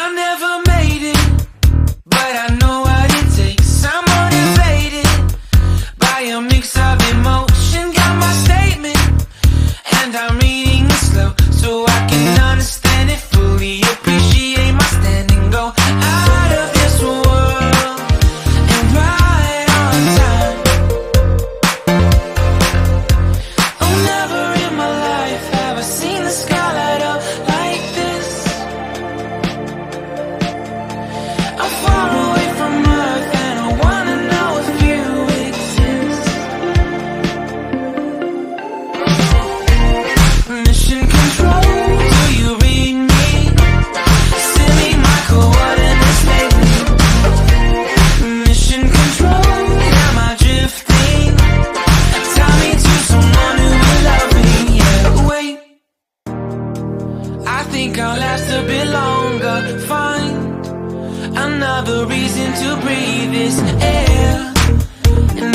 I never made it, but I know what it takes. I'm motivated by a mix of emotion. Got my statement, and I'm reading it slow so I can understand it fully. Appreciate my stand and go out of this world and right on time. Oh, never in my life have I seen the sky light up like this. I'm far away from Earth and I wanna know if you exist. Mission control, do you read me? Send me my coordinates lately. Mission control, am I drifting? Tie me to someone who will love me. Yeah, wait, I think I'll last a bit longer. Find another reason to breathe this air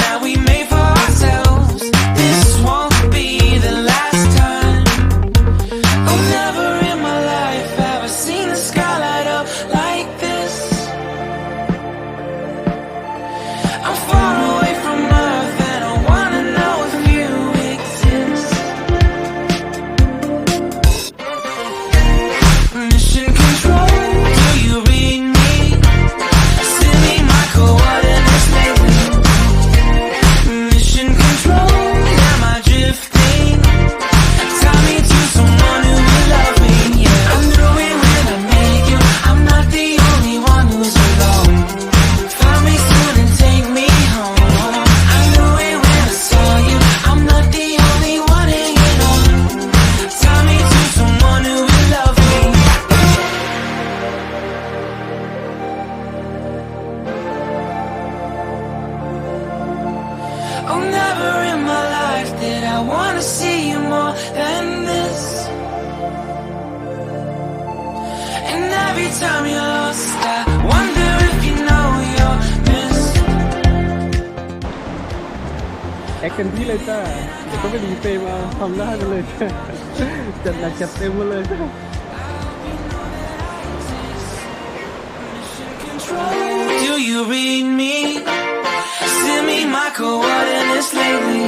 that we made for ourselves. This won't be the last time. Oh, never in my life have I seen the sky light up like this. I'm far away from Earth and I wanna know if you exist. Mission control, do you read me? Send me my coordinates lately. Mission control, am I drifting? Tie me to someone who will love me. Yeah, I knew it when I met you. I'm not the only one who's alone. Find me soon and take me home. I knew it when I saw you. I'm not the only one hanging on. Tie me to someone who will love me. Oh, never in my life did I wanna see you more than this. And every time you're lost, I wonder if you know you're missed. แอคกันที่เลยจ้าเดี๋ยวก็ไปดีเฟมาทำหน้ากันเลยจ้าจัดหนักจัดเต็มมาเลยจ้า Do you read me? Send me my coordinates lately.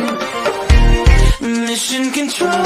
Mission control,